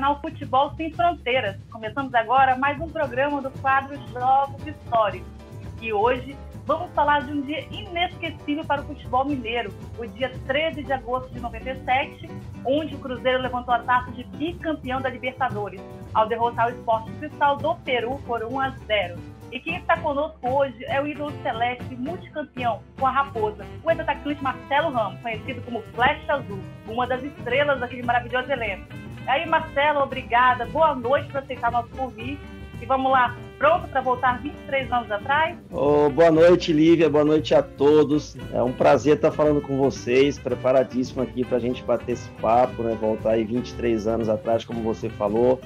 canal Futebol Sem Fronteiras. Começamos agora mais um programa do quadro Jogos Históricos. E hoje vamos falar de um dia inesquecível para o futebol mineiro, o dia 13 de agosto de 97, onde o Cruzeiro levantou a taça de bicampeão da Libertadores, ao derrotar o Sport Cristal do Peru por 1-0. E quem está conosco hoje é o ídolo celeste multicampeão com a Raposa, o ex-atacante Marcelo Ramos, conhecido como Flecha Azul, uma das estrelas daquele maravilhoso elenco. E aí, Marcelo, obrigada, boa noite por aceitar nosso convite. E vamos lá, pronto para voltar 23 anos atrás? Boa noite, Lívia, boa noite a todos. É um prazer estar falando com vocês, preparadíssimo aqui para a gente bater esse papo, né? Voltar aí 23 anos atrás, como você falou,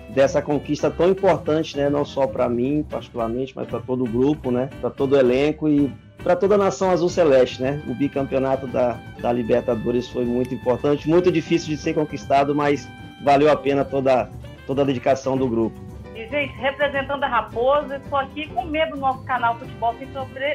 dessa conquista tão importante, né? Não só para mim, particularmente, mas para todo o grupo, né? Para todo o elenco e para toda a nação azul celeste, né? O bicampeonato da Libertadores foi muito importante, muito difícil de ser conquistado, mas valeu a pena toda a dedicação do grupo. E, gente, representando a Raposa, estou aqui com medo do nosso canal Futebol Sem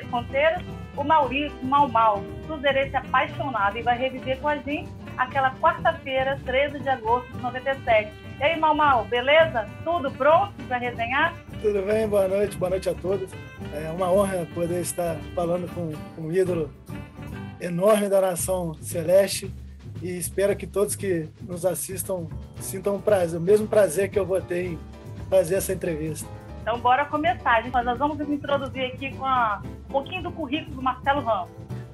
Fronteiras, o Maurício Mau, cruzeirense apaixonado, e vai reviver com a gente aquela quarta-feira, 13 de agosto de 97. E aí, Mau, beleza? Tudo pronto para resenhar? Tudo bem, boa noite a todos. É uma honra poder estar falando com um ídolo enorme da nação celeste e espero que todos que nos assistam sintam o mesmo prazer que eu vou ter em fazer essa entrevista. Então, bora começar, gente. Nós vamos nos introduzir aqui com um pouquinho do currículo do Marcelo Ramos.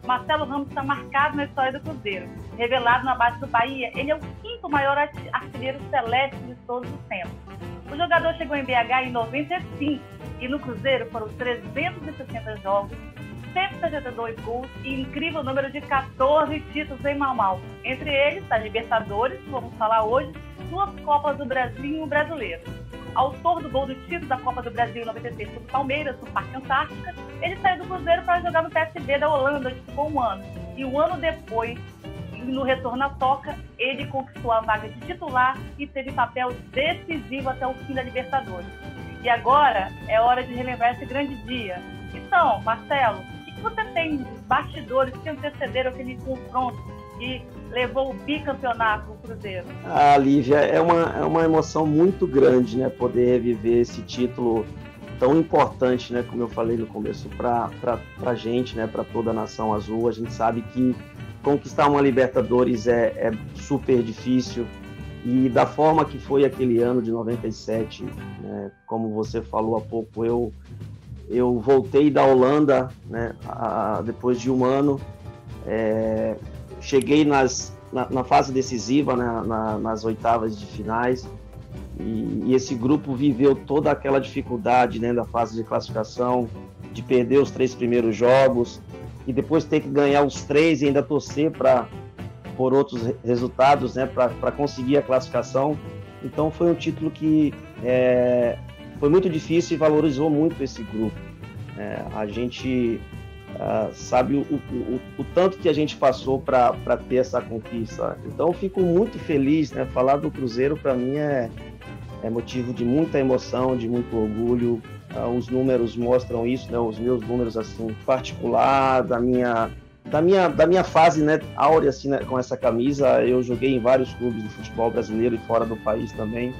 Marcelo Ramos está marcado na história do Cruzeiro. Revelado na base do Bahia, ele é o quinto maior artilheiro celeste de todos os tempos. O jogador chegou em BH em 95 e no Cruzeiro foram 360 jogos, 172 gols e incrível número de 14 títulos em Mau. Entre eles, a Libertadores, que vamos falar hoje, 2 Copas do Brasil e um Brasileiro. Autor do gol do título da Copa do Brasil em 96 contra o Palmeiras, no Parque Antártica, ele saiu do Cruzeiro para jogar no PSV da Holanda, onde ficou um ano. E um ano depois, no retorno à Toca, ele conquistou a vaga de titular e teve papel decisivo até o fim da Libertadores. E agora é hora de relembrar esse grande dia. Então, Marcelo, o que você tem de bastidores que antecederam aquele confronto que levou o bicampeonato do Cruzeiro? Lívia, é uma emoção muito grande, né? Poder reviver esse título tão importante, né? Como eu falei no começo, para a gente, né? Para toda a nação azul. A gente sabe que conquistar uma Libertadores é super difícil e da forma que foi aquele ano de 97, né? Como você falou há pouco, eu voltei da Holanda, né? Depois de um ano, cheguei na fase decisiva, né, nas oitavas de finais, e esse grupo viveu toda aquela dificuldade, né, da fase de classificação, de perder os 3 primeiros jogos, e depois ter que ganhar os 3 e ainda torcer por outros resultados, né, para conseguir a classificação. Então foi um título que foi muito difícil e valorizou muito esse grupo. A gente sabe o tanto que a gente passou para ter essa conquista. Então eu fico muito feliz, né? Falar do Cruzeiro para mim é motivo de muita emoção, de muito orgulho. Os números mostram isso, né? Os meus números assim particular da minha fase, né, áurea assim, né, com essa camisa. Eu joguei em vários clubes de futebol brasileiro e fora do país também,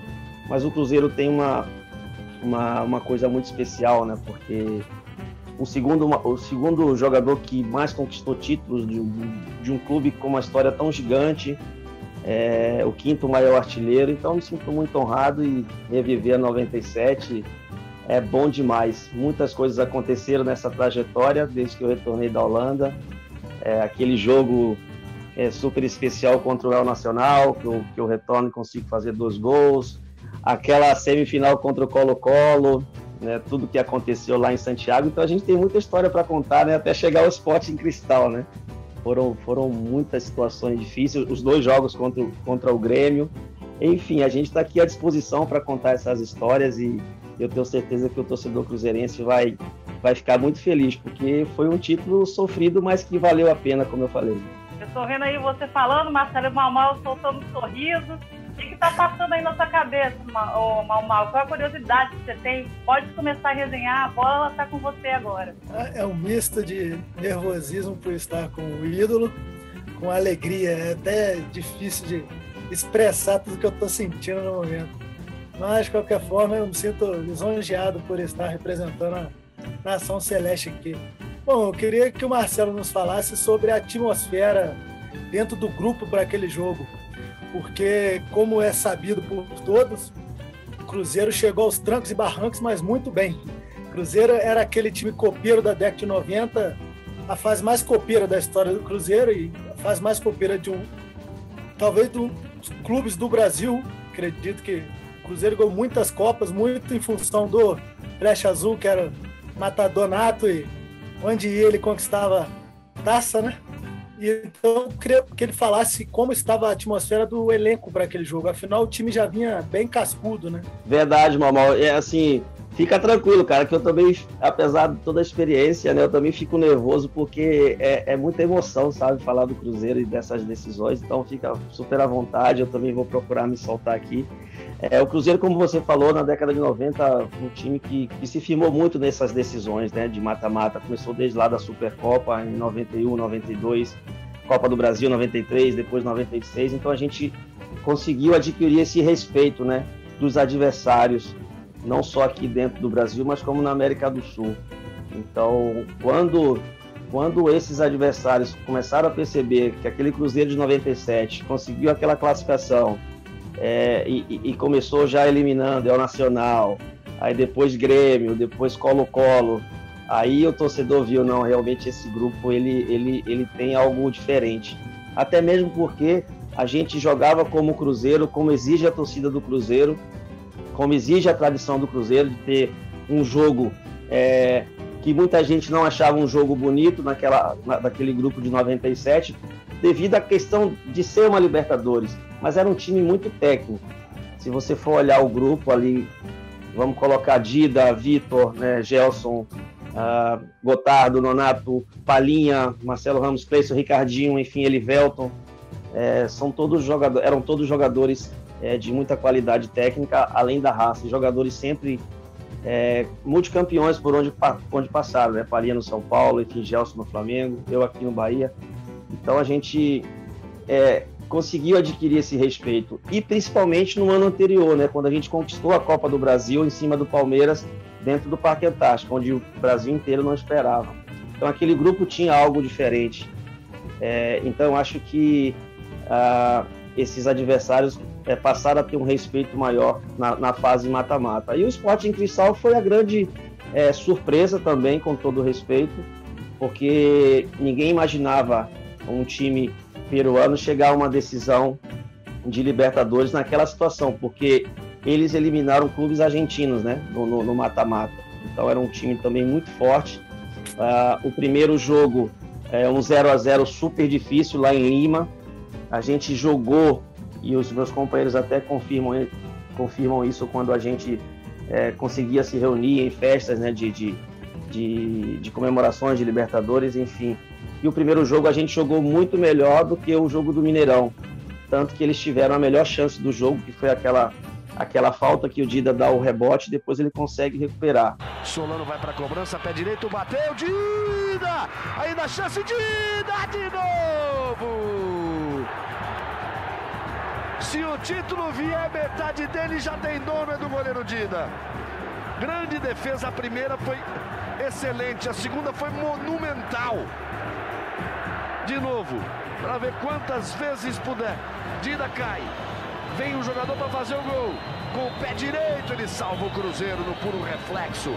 mas o Cruzeiro tem uma coisa muito especial, né? Porque o segundo jogador que mais conquistou títulos de um clube com uma história tão gigante, o quinto maior artilheiro. Então me sinto muito honrado e reviver a 97 é bom demais. Muitas coisas aconteceram nessa trajetória desde que eu retornei da Holanda. Aquele jogo super especial contra o El Nacional, que eu retorno e consigo fazer 2 gols. Aquela semifinal contra o Colo-Colo, né, tudo que aconteceu lá em Santiago. Então a gente tem muita história para contar, né, até chegar ao Sporting Cristal, né? Foram muitas situações difíceis, os 2 jogos contra o Grêmio. Enfim, a gente está aqui à disposição para contar essas histórias e eu tenho certeza que o torcedor cruzeirense vai ficar muito feliz, porque foi um título sofrido, mas que valeu a pena, como eu falei. Eu estou vendo aí você falando, Marcelo Mau soltando um sorriso. O que está passando aí na sua cabeça, Mau? Qual é a curiosidade que você tem? Pode começar a resenhar, a bola está com você agora. É um misto de nervosismo por estar com o ídolo, com alegria. É até difícil expressar tudo que eu estou sentindo no momento. Mas, de qualquer forma, eu me sinto lisonjeado por estar representando a nação celeste aqui. Bom, eu queria que o Marcelo nos falasse sobre a atmosfera dentro do grupo para aquele jogo, porque, como é sabido por todos, o Cruzeiro chegou aos trancos e barrancos, mas muito bem. O Cruzeiro era aquele time copeiro da década de 90, a fase mais copeira da história do Cruzeiro e a fase mais copeira talvez dos clubes do Brasil. Acredito que o Cruzeiro ganhou muitas Copas, muito em função do Flecha Azul, que era matador nato, e onde ele conquistava taça, né? E então eu queria que ele falasse como estava a atmosfera do elenco para aquele jogo. Afinal, o time já vinha bem cascudo, né? Verdade, Mamal. É assim, fica tranquilo, cara, que eu também, apesar de toda a experiência, né, eu também fico nervoso porque é muita emoção, sabe, falar do Cruzeiro e dessas decisões. Então fica super à vontade, eu também vou procurar me soltar aqui. O Cruzeiro, como você falou, na década de 90, um time que se firmou muito nessas decisões, né, de mata-mata. Começou desde lá da Supercopa, em 91, 92, Copa do Brasil, 93, depois 96. Então a gente conseguiu adquirir esse respeito, né, dos adversários, não só aqui dentro do Brasil, mas como na América do Sul. Então, quando esses adversários começaram a perceber que aquele Cruzeiro de 97 conseguiu aquela classificação, e começou já eliminando o Nacional, aí depois Grêmio, depois Colo-Colo, aí o torcedor viu, não, realmente esse grupo ele tem algo diferente, até mesmo porque a gente jogava como Cruzeiro, como exige a torcida do Cruzeiro, como exige a tradição do Cruzeiro, de ter um jogo que muita gente não achava um jogo bonito naquele grupo de 97, devido à questão de ser uma Libertadores, mas era um time muito técnico. Se você for olhar o grupo ali, vamos colocar Dida, Vitor, né, Gelson, Gotardo, Nonato, Palinha, Marcelo Ramos, Cleison, Ricardinho, enfim, Elivelton, eram todos jogadores de muita qualidade técnica, além da raça, jogadores sempre multicampeões por onde passaram, né? Palinha no São Paulo, enfim, Gelson no Flamengo, eu aqui no Bahia. Então a gente conseguiu adquirir esse respeito, e principalmente no ano anterior, né, quando a gente conquistou a Copa do Brasil em cima do Palmeiras, dentro do Parque Antártico, onde o Brasil inteiro não esperava. Então aquele grupo tinha algo diferente. Então acho que esses adversários passaram a ter um respeito maior na fase mata-mata. E o Sporting Cristal foi a grande surpresa também, com todo o respeito, porque ninguém imaginava um time peruano chegar a uma decisão de Libertadores naquela situação, porque eles eliminaram clubes argentinos, né, no mata-mata. Então era um time também muito forte. O primeiro jogo um 0-0 super difícil lá em Lima. A gente jogou, e os meus companheiros até confirmam isso, quando a gente conseguia se reunir em festas, né, de comemorações de Libertadores, enfim. E o primeiro jogo a gente jogou muito melhor do que o jogo do Mineirão, tanto que eles tiveram a melhor chance do jogo, que foi aquela falta que o Dida dá o rebote, depois ele consegue recuperar. Solano vai para a cobrança, pé direito, bateu, Dida! Ainda a chance, Dida de novo! Se o título vier, metade dele já tem dono, é do goleiro Dida. Grande defesa, a primeira foi excelente, a segunda foi monumental. De novo, para ver quantas vezes puder. Dida cai, vem o jogador para fazer o gol. Com o pé direito ele salva o Cruzeiro no puro reflexo.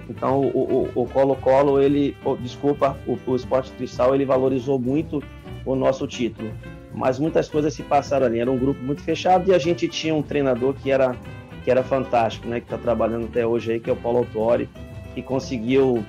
Então o Colo-Colo, o Sporting Cristal, ele valorizou muito o nosso título. Mas muitas coisas se passaram ali, era um grupo muito fechado e a gente tinha um treinador que era fantástico, né, que está trabalhando até hoje aí, que é o Paulo Autuori, que conseguiu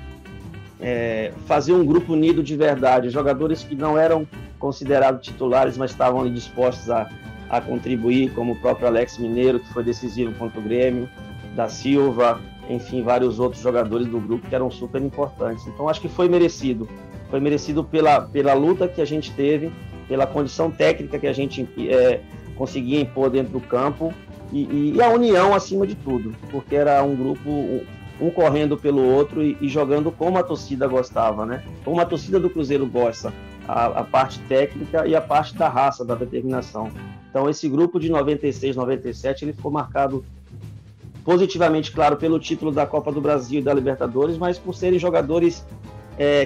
fazer um grupo unido de verdade, jogadores que não eram considerados titulares, mas estavam ali dispostos a contribuir, como o próprio Alex Mineiro, que foi decisivo contra o Grêmio, da Silva, enfim, vários outros jogadores do grupo que eram super importantes. Então acho que foi merecido pela luta que a gente teve, pela condição técnica que a gente conseguia impor dentro do campo e a união acima de tudo, porque era um grupo, um correndo pelo outro e jogando como a torcida gostava, né? Como a torcida do Cruzeiro gosta, a parte técnica e a parte da raça, da determinação. Então, esse grupo de 96, 97, ele ficou marcado positivamente, claro, pelo título da Copa do Brasil e da Libertadores, mas por serem jogadores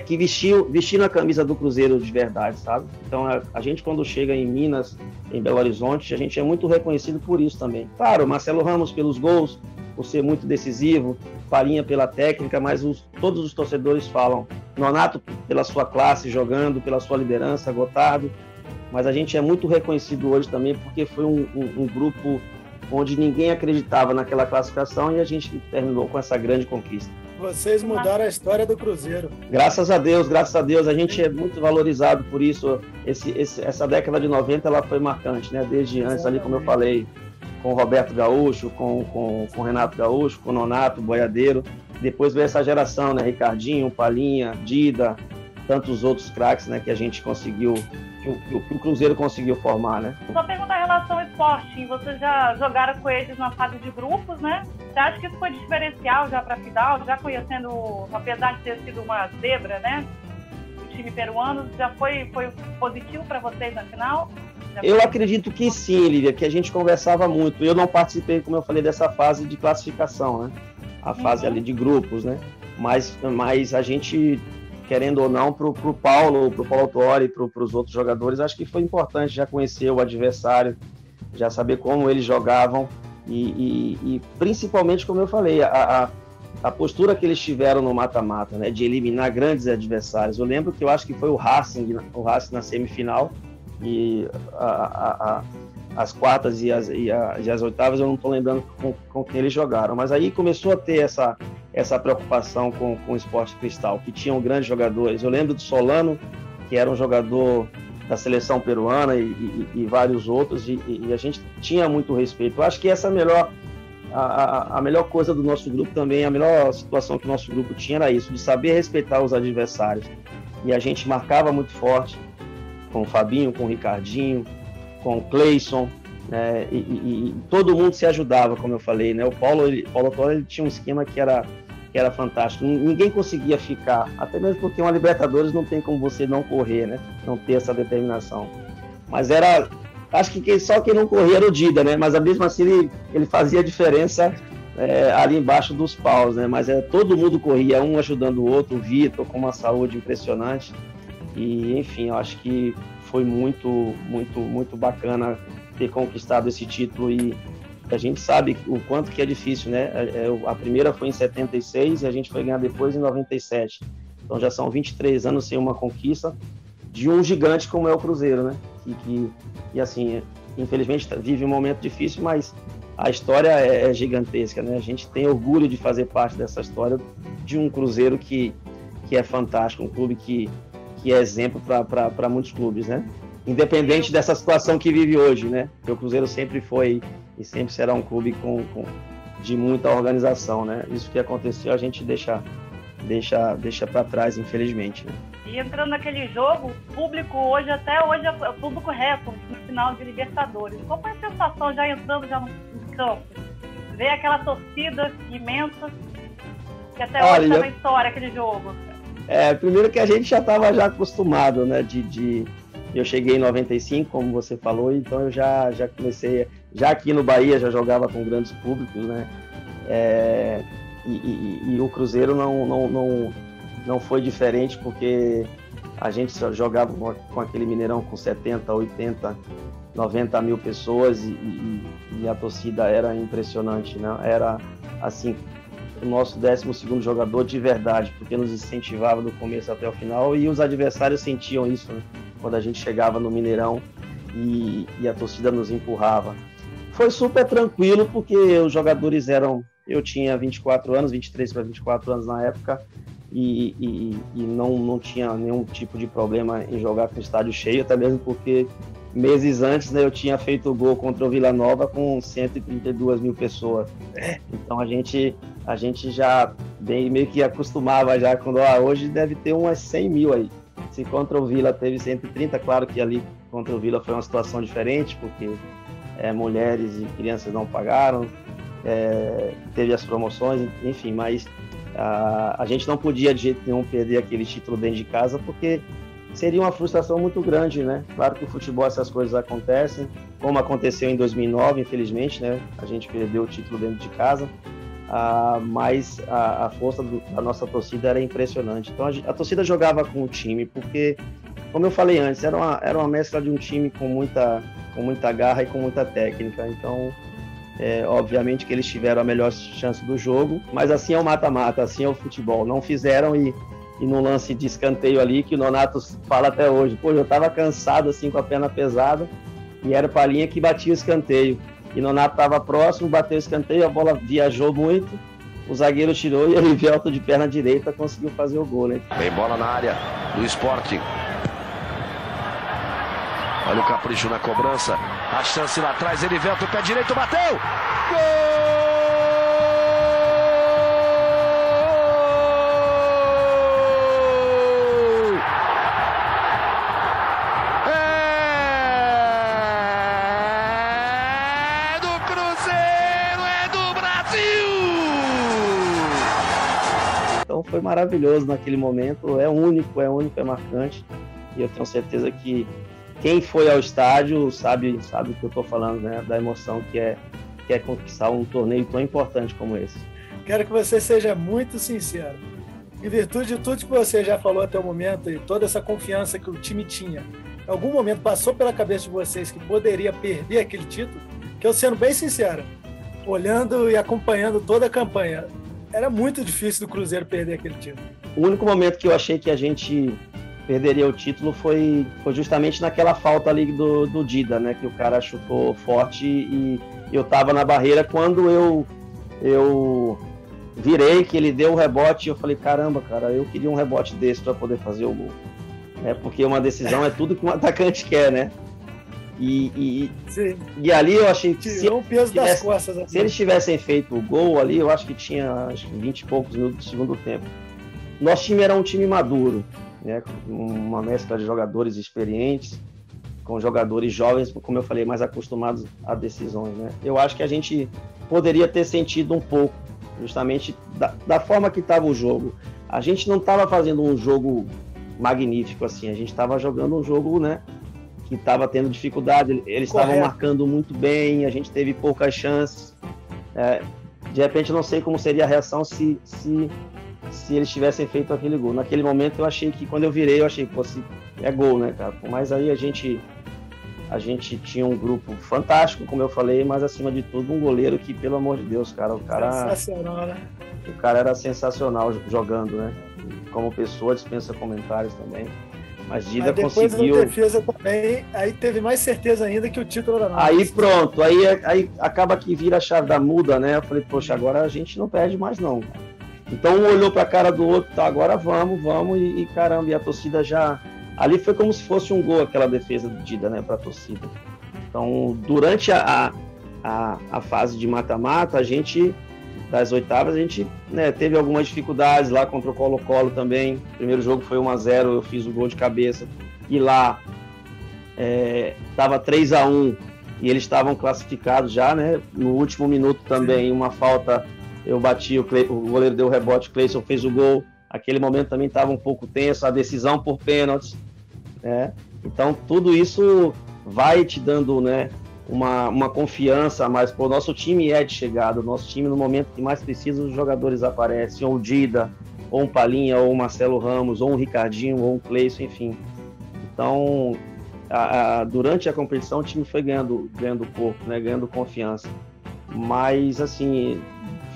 que vestiram a camisa do Cruzeiro de verdade, sabe? Então, a gente, quando chega em Minas, em Belo Horizonte, a gente é muito reconhecido por isso também. Claro, Marcelo Ramos pelos gols, por ser muito decisivo, Palinha pela técnica, mas todos os torcedores falam. Nonato pela sua classe jogando, pela sua liderança, Gotardo. Mas a gente é muito reconhecido hoje também porque foi um grupo onde ninguém acreditava naquela classificação e a gente terminou com essa grande conquista. Vocês mudaram a história do Cruzeiro. Graças a Deus, a gente é muito valorizado por isso. Essa década de 90 ela foi marcante, né? Desde antes ali, como eu falei, com o Roberto Gaúcho, com o Renato Gaúcho, com o Nonato, Boiadeiro. Depois veio essa geração, né? Ricardinho, Palinha, Dida, tantos outros craques, né? Que a gente conseguiu, que o Cruzeiro conseguiu formar, né? Só pergunta em relação ao Sporting, vocês já jogaram com eles na fase de grupos, né? Você acha que isso foi diferencial já para a final, já conhecendo, apesar de ter sido uma zebra, né? O time peruano, já foi positivo para vocês na final? Eu acredito que sim, Lívia, que a gente conversava muito. Eu não participei, como eu falei, dessa fase de classificação, né? A fase ali de grupos, né? Mas a gente, querendo ou não, pro Paulo Autuori, pros outros jogadores, acho que foi importante já conhecer o adversário, já saber como eles jogavam e principalmente, como eu falei, a postura que eles tiveram no mata-mata, né? De eliminar grandes adversários. Eu lembro que eu acho que foi o Racing na semifinal, e as quartas e as oitavas eu não estou lembrando com quem eles jogaram, mas aí começou a ter essa preocupação com o Sport Cristal, que tinham grandes jogadores. Eu lembro do Solano, que era um jogador da seleção peruana e vários outros, e a gente tinha muito respeito. Eu acho que essa a melhor coisa do nosso grupo também, a melhor situação que o nosso grupo tinha era isso, de saber respeitar os adversários, e a gente marcava muito forte com o Fabinho, com o Ricardinho, com o Cleison, né? E todo mundo se ajudava, como eu falei, né? O Paulo Autuori tinha um esquema que era fantástico. Ninguém conseguia ficar, até mesmo porque uma Libertadores não tem como você não correr, né? Não ter essa determinação. Mas acho que só quem não corria era o Dida, né? Mas mesmo assim ele fazia diferença ali embaixo dos paus, né? Mas todo mundo corria, um ajudando o outro, o Vitor com uma saúde impressionante. E, enfim, eu acho que foi muito, muito, muito bacana ter conquistado esse título, e a gente sabe o quanto que é difícil, né? A primeira foi em 76 e a gente foi ganhar depois em 97. Então já são 23 anos sem uma conquista de um gigante como é o Cruzeiro, né? E assim, infelizmente vive um momento difícil, mas a história é gigantesca, né? A gente tem orgulho de fazer parte dessa história de um Cruzeiro que é fantástico, um clube que é exemplo para muitos clubes, né? Independente dessa situação que vive hoje, né? Porque o Cruzeiro sempre foi e sempre será um clube de muita organização, né? Isso que aconteceu a gente deixa para trás, infelizmente, né? E entrando naquele jogo, o público até hoje é o público recorde no final de Libertadores. Qual foi a sensação já entrando no campo? Ver aquela torcida imensa, que até hoje está na história aquele jogo. Primeiro que a gente já estava acostumado, né? Eu cheguei em 95, como você falou, então eu já comecei, já aqui no Bahia já jogava com grandes públicos, né? E o Cruzeiro não foi diferente, porque a gente só jogava com aquele Mineirão com 70, 80, 90 mil pessoas e a torcida era impressionante, né? Era assim, o nosso 12º jogador de verdade, porque nos incentivava do começo até o final, e os adversários sentiam isso, né? Quando a gente chegava no Mineirão e a torcida nos empurrava. Foi super tranquilo, porque os jogadores eu tinha 24 anos, 23 para 24 anos na época, e não tinha nenhum tipo de problema em jogar com o estádio cheio, até mesmo porque meses antes, né, eu tinha feito o gol contra o Vila Nova com 132 mil pessoas. Então a gente já meio que acostumava já, quando hoje deve ter umas 100 mil aí. Se contra o Vila teve 130, claro que ali contra o Vila foi uma situação diferente, porque mulheres e crianças não pagaram, teve as promoções, enfim, mas a gente não podia de jeito nenhum perder aquele título dentro de casa, porque seria uma frustração muito grande, né? Claro que o futebol essas coisas acontecem, como aconteceu em 2009, infelizmente, né? A gente perdeu o título dentro de casa, mas a força da nossa torcida era impressionante. Então a torcida jogava com o time, porque, como eu falei antes, era uma mescla de um time com muita garra e com muita técnica. Então, obviamente que eles tiveram a melhor chance do jogo, mas assim é o mata-mata, assim é o futebol. Não fizeram e no lance de escanteio ali, que o Nonato fala até hoje, pô, eu tava cansado assim com a perna pesada, e era o Palhinha que batia o escanteio. E o Nonato estava próximo, bateu o escanteio, a bola viajou muito, o zagueiro tirou e o Erivelto de perna direita conseguiu fazer o gol, né? Vem bola na área do Sport. Olha o capricho na cobrança, a chance lá atrás, Erivelto, pé direito, bateu! Gol! Então foi maravilhoso naquele momento, é único, é marcante, e eu tenho certeza que quem foi ao estádio sabe o que eu estou falando, né? Da emoção que é conquistar um torneio tão importante como esse. Quero que você seja muito sincero. Em virtude de tudo que você já falou até o momento e toda essa confiança que o time tinha, em algum momento passou pela cabeça de vocês que poderia perder aquele título? Que eu, sendo bem sincero, olhando e acompanhando toda a campanha, era muito difícil do Cruzeiro perder aquele título. O único momento que eu achei que a gente perderia o título foi justamente naquela falta ali do Dida, né? Que o cara chutou forte e eu tava na barreira. Quando eu virei, que ele deu o rebote, eu falei, caramba, cara, eu queria um rebote desse para poder fazer o gol. Porque uma decisão é tudo que um atacante quer, né? E ali eu achei que se eles tivessem feito o gol ali, eu acho que tinha 20 e poucos minutos do segundo tempo. Nosso time era um time maduro, né? Uma mescla de jogadores experientes com jogadores jovens, como eu falei, mais acostumados a decisões, né? Eu acho que a gente poderia ter sentido um pouco, justamente da forma que estava o jogo. A gente não estava fazendo um jogo magnífico assim, a gente estava jogando um jogo, né, que estava tendo dificuldade, eles estavam marcando muito bem, a gente teve poucas chances. De repente, eu não sei como seria a reação se eles tivessem feito aquele gol. Naquele momento, eu achei que, quando eu virei, eu achei, pô, é gol, né, cara? Mas aí a gente tinha um grupo fantástico, como eu falei, mas acima de tudo, um goleiro que, pelo amor de Deus, cara, sensacional, né? O cara era sensacional jogando, né? Como pessoa, dispensa comentários também. Mas Dida depois conseguiu. Da defesa também, aí teve mais certeza ainda que o título era nosso. Aí pronto, aí acaba que vira a chave da muda, né? Eu falei, poxa, agora a gente não perde mais não. Então um olhou para a cara do outro, tá, agora vamos, e caramba, e a torcida já... Ali foi como se fosse um gol aquela defesa do Dida, né, para a torcida. Então, durante a fase de mata-mata, das oitavas, a gente, né, teve algumas dificuldades lá contra o Colo-Colo também. O primeiro jogo foi 1-0, eu fiz o gol de cabeça. E lá estava 3-1 e eles estavam classificados já, né? No último minuto também, uma falta, eu bati, o goleiro deu o rebote, o Cleison fez o gol. Aquele momento também estava um pouco tenso, a decisão por pênaltis, né? Então, tudo isso vai te dando, né, uma confiança, mas o nosso time é de chegada, o nosso time no momento que mais precisa, os jogadores aparecem, ou o Dida, ou um Palhinha, ou o Marcelo Ramos, ou um Ricardinho, ou um Cleison, enfim. Então, durante a competição, o time foi ganhando corpo, né, ganhando confiança. Mas, assim,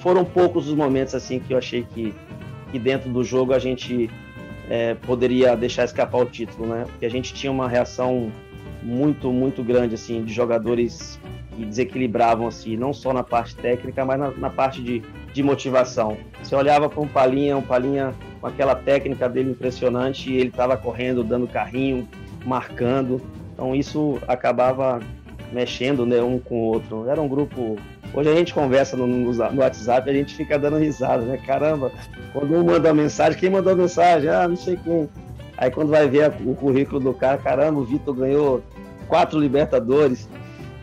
foram poucos os momentos assim que eu achei que dentro do jogo a gente poderia deixar escapar o título, né? Porque a gente tinha uma reação muito, muito grande, assim, de jogadores que desequilibravam, assim, não só na parte técnica, mas na parte de motivação. Você olhava para um Palhinha com aquela técnica dele impressionante, e ele estava correndo, dando carrinho, marcando. Então isso acabava mexendo, né, um com o outro. Era um grupo... Hoje a gente conversa no WhatsApp e a gente fica dando risada, né? Caramba, quando um manda uma mensagem, quem mandou a mensagem? Não sei quem. Aí quando vai ver o currículo do cara, caramba, o Vitor ganhou 4 Libertadores,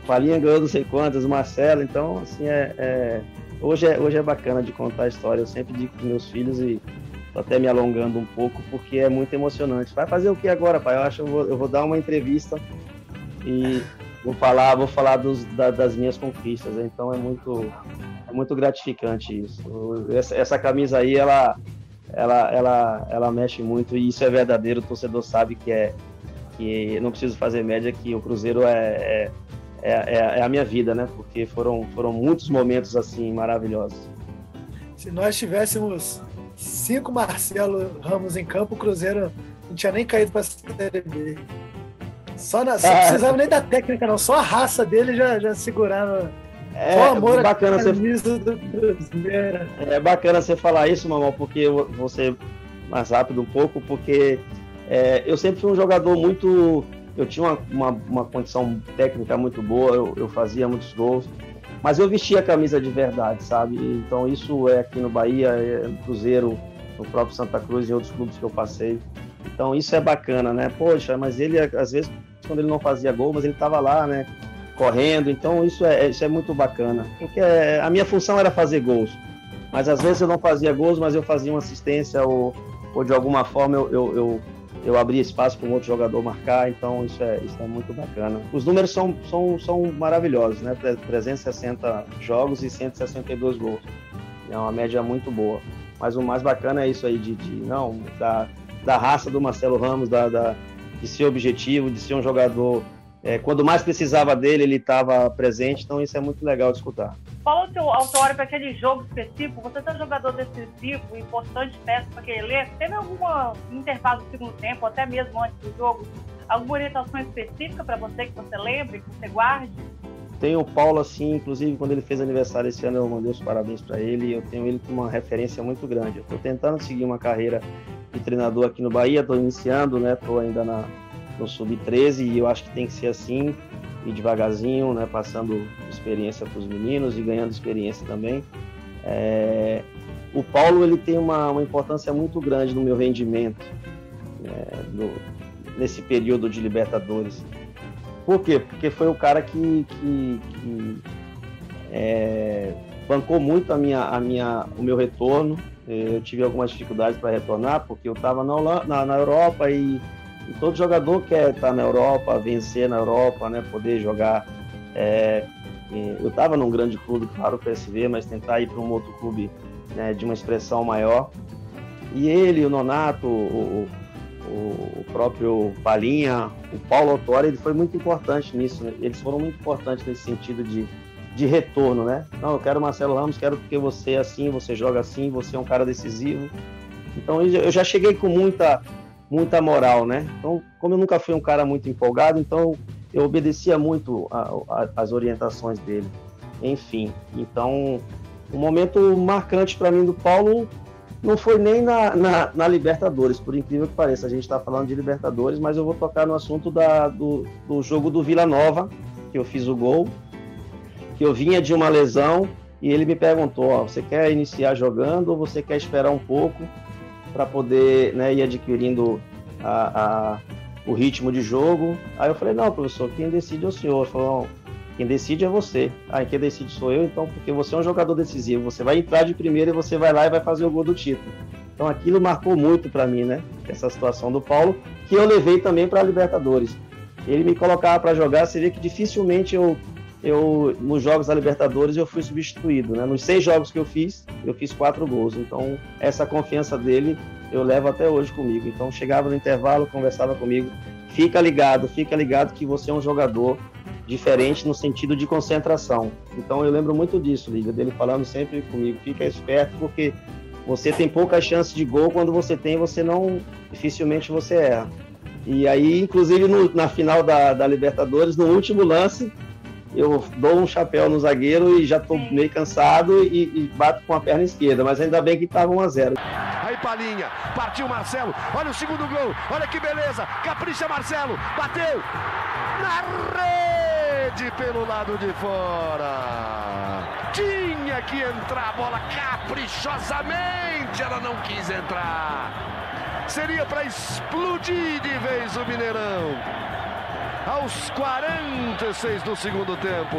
o Palhinha ganhou não sei quantas, o Marcelo. Então, assim, hoje é bacana de contar a história. Eu sempre digo para meus filhos, e Tô até me alongando um pouco, porque é muito emocionante. Vai fazer o que agora, pai? Eu acho que eu vou dar uma entrevista e vou falar das minhas conquistas. Então é muito gratificante isso. Essa camisa aí, ela mexe muito, e isso é verdadeiro. O torcedor sabe que não preciso fazer média, que o Cruzeiro é a minha vida, né? Porque foram muitos momentos assim maravilhosos. Se nós tivéssemos 5 Marcelo Ramos em campo, o Cruzeiro não tinha nem caído para a Série B. Só precisava nem da técnica, não. Só a raça dele já segurava. Só o amor bacana camisa do Cruzeiro. É bacana você falar isso, Mamão, porque eu vou ser mais rápido um pouco, porque eu sempre fui um jogador muito... Eu tinha uma condição técnica muito boa, eu fazia muitos gols, mas eu vestia a camisa de verdade, sabe? Então isso é aqui no Bahia, no Cruzeiro, no próprio Santa Cruz e outros clubes que eu passei. Então isso é bacana, né? Poxa, mas ele, às vezes, quando ele não fazia gol, mas ele estava lá, né? Correndo, então isso é muito bacana. Porque a minha função era fazer gols, mas às vezes eu não fazia gols, mas eu fazia uma assistência ou de alguma forma eu abria espaço para um outro jogador marcar, então isso é muito bacana. Os números são maravilhosos, né? 360 jogos e 162 gols. É uma média muito boa. Mas o mais bacana é isso aí da raça do Marcelo Ramos, de ser objetivo, de ser um jogador. Quando mais precisava dele, ele estava presente, então isso é muito legal de escutar. Fala ao teu olho para aquele jogo específico, você é um jogador decisivo, importante peça para aquele elenco, teve alguma intervalo do segundo tempo, até mesmo antes do jogo, alguma orientação específica para você, que você lembre, que você guarde? Tem o Paulo, assim, inclusive quando ele fez aniversário esse ano, eu mandei os parabéns para ele, e eu tenho ele como uma referência muito grande. Eu estou tentando seguir uma carreira de treinador aqui no Bahia, estou iniciando, né? Estou ainda no Sub-13 e eu acho que tem que ser assim, e devagarzinho, né, passando experiência para os meninos e ganhando experiência também. O Paulo, ele tem uma importância muito grande no meu rendimento, nesse período de Libertadores. Por quê? Porque foi o cara que bancou muito o meu retorno. Eu tive algumas dificuldades para retornar, porque eu estava na Europa e todo jogador quer estar na Europa, vencer na Europa, né, poder jogar. Eu estava num grande clube, claro, o PSV, mas tentar ir para um outro clube, né, de uma expressão maior. E ele, o Nonato, o próprio Palinha, o Paulo Autori, ele foi muito importante nisso, né? Eles foram muito importantes nesse sentido de retorno, né? Não, eu quero o Marcelo Ramos, quero porque você é assim, você joga assim, você é um cara decisivo. Então eu já cheguei com muita moral, né? Então, como eu nunca fui um cara muito empolgado, então eu obedecia muito às orientações dele. Enfim, então um momento marcante para mim do Paulo não foi nem na Libertadores, por incrível que pareça. A gente está falando de Libertadores, mas eu vou tocar no assunto do jogo do Vila Nova, que eu fiz o gol, que eu vinha de uma lesão, e ele me perguntou, você quer iniciar jogando ou você quer esperar um pouco para poder, né, ir adquirindo o ritmo de jogo? Aí eu falei, não, professor, quem decide é o senhor. Ele falou, não, quem decide é você. Quem decide sou eu, então, porque você é um jogador decisivo, você vai entrar de primeira e você vai lá e vai fazer o gol do título. Então aquilo marcou muito para mim, né, essa situação do Paulo, que eu levei também para a Libertadores. Ele me colocava para jogar, você vê que dificilmente eu nos jogos da Libertadores eu fui substituído, né? Nos 6 jogos que eu fiz 4 gols. Então essa confiança dele eu levo até hoje comigo. Então chegava no intervalo, conversava comigo, fica ligado que você é um jogador diferente no sentido de concentração. Então eu lembro muito disso, Lívia, dele falando sempre comigo, fica esperto porque você tem poucas chances de gol, quando você tem, dificilmente você erra. E aí, inclusive na final da Libertadores, no último lance, eu dou um chapéu no zagueiro e já estou meio cansado e bato com a perna esquerda, mas ainda bem que estava 1-0. Aí Palinha, partiu Marcelo, olha o segundo gol, olha que beleza, capricha Marcelo, bateu na rede pelo lado de fora. Tinha que entrar a bola caprichosamente, ela não quis entrar. Seria para explodir de vez o Mineirão. Aos 46 do segundo tempo.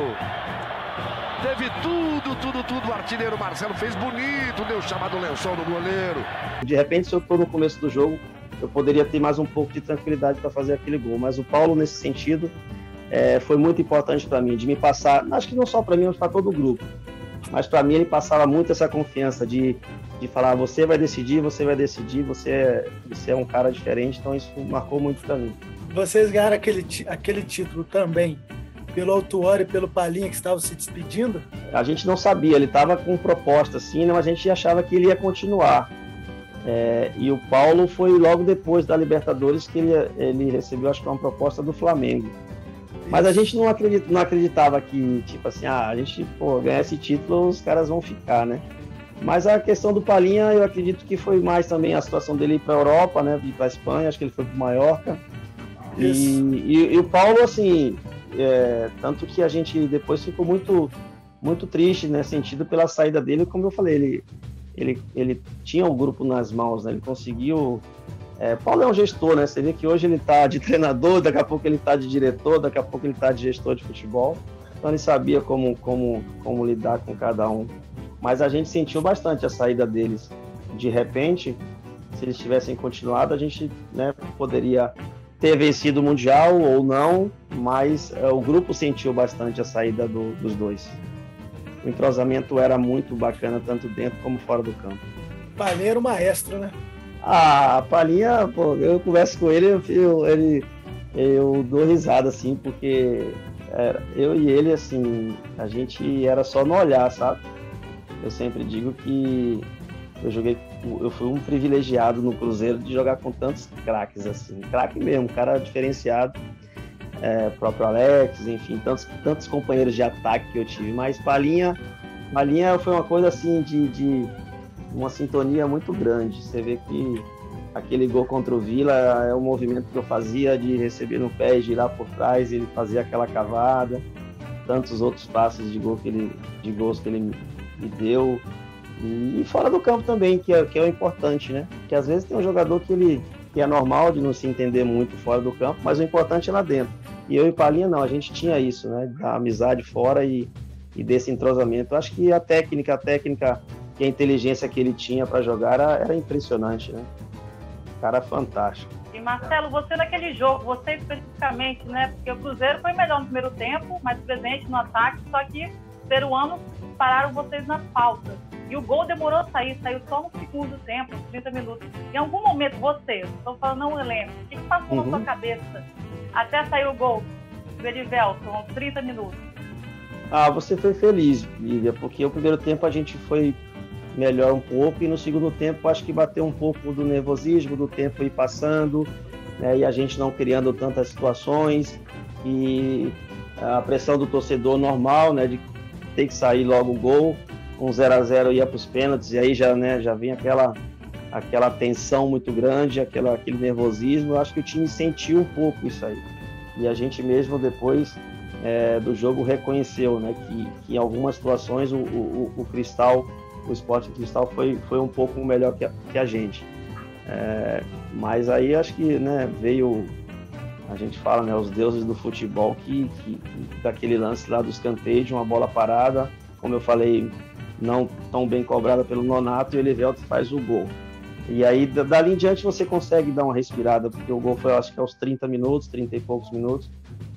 Teve tudo. O artilheiro Marcelo fez bonito, deu chamado lençol no goleiro. De repente, se eu estou no começo do jogo, eu poderia ter mais um pouco de tranquilidade para fazer aquele gol. Mas o Paulo, nesse sentido, foi muito importante para mim, de me passar, acho que não só para mim, mas para todo o grupo. Mas para mim ele passava muito essa confiança de falar, você vai decidir, você é um cara diferente, então isso marcou muito para mim. Vocês ganharam aquele título também pelo Autuori e pelo Palhinha, que estavam se despedindo? A gente não sabia, ele estava com proposta assim, mas a gente achava que ele ia continuar. E o Paulo foi logo depois da Libertadores que ele recebeu, acho que uma proposta do Flamengo. Mas a gente não acreditava que, tipo assim, a gente ganhar esse título, os caras vão ficar, né? Mas a questão do Palhinha, eu acredito que foi mais também a situação dele ir para a Europa, né? Ir para a Espanha, acho que ele foi para o Mallorca. E o Paulo, assim, tanto que a gente depois ficou muito, muito triste nesse sentido pela saída dele, como eu falei, ele tinha o grupo nas mãos, né? Ele conseguiu... Paulo é um gestor, né? Você vê que hoje ele está de treinador, daqui a pouco ele está de diretor, daqui a pouco ele está de gestor de futebol. Então ele sabia como lidar com cada um. Mas a gente sentiu bastante a saída deles. De repente, se eles tivessem continuado, a gente, né, poderia ter vencido o Mundial ou não, mas o grupo sentiu bastante a saída dos dois. O entrosamento era muito bacana, tanto dentro como fora do campo. Palhinha era o maestro, né? Palhinha, eu converso com ele, eu dou risada, assim, porque eu e ele, assim, a gente era só no olhar, sabe? Eu sempre digo que eu fui um privilegiado no Cruzeiro de jogar com tantos craques, assim, craque mesmo, cara diferenciado, próprio Alex, enfim, tantos companheiros de ataque que eu tive, mas Palhinha foi uma coisa, assim, de uma sintonia muito grande. Você vê que aquele gol contra o Vila é um movimento que eu fazia de receber no pé e girar por trás, ele fazia aquela cavada, tantos outros passes de gols que ele me deu, e fora do campo também, que é o importante, né? Que às vezes tem um jogador que é normal de não se entender muito fora do campo, mas o importante é lá dentro. E eu e Palhinha não, a gente tinha isso, né? Da amizade fora e desse entrosamento. Eu acho que a técnica e a inteligência que ele tinha para jogar era impressionante, né? Cara fantástico. E Marcelo, você naquele jogo, você especificamente, né? Porque o Cruzeiro foi melhor no primeiro tempo, mais presente no ataque, só que os peruanos pararam vocês na falta. E o gol demorou a sair, saiu só no segundo tempo, 30 minutos. Em algum momento você, estou falando não elenco, o que passou na sua cabeça até sair o gol do Edivelson, 30 minutos? Você foi feliz, Lívia, porque o primeiro tempo a gente foi melhor um pouco, e no segundo tempo acho que bateu um pouco do nervosismo, do tempo ir passando, né, e a gente não criando tantas situações, e a pressão do torcedor normal, né, de ter que sair logo o gol, 0-0 ia para os pênaltis, e aí já vem aquela tensão muito grande, aquele nervosismo. Eu acho que o time sentiu um pouco isso aí, e a gente mesmo depois do jogo reconheceu, né, que em algumas situações o Cristal, o Sport Cristal foi um pouco melhor que a gente. Mas aí acho que, né, veio, a gente fala, né, os deuses do futebol, que daquele lance lá do escanteio, de uma bola parada, como eu falei, não tão bem cobrada pelo Nonato, e o Elivelto faz o gol. E aí, dali em diante, você consegue dar uma respirada, porque o gol foi, acho que aos 30 e poucos minutos,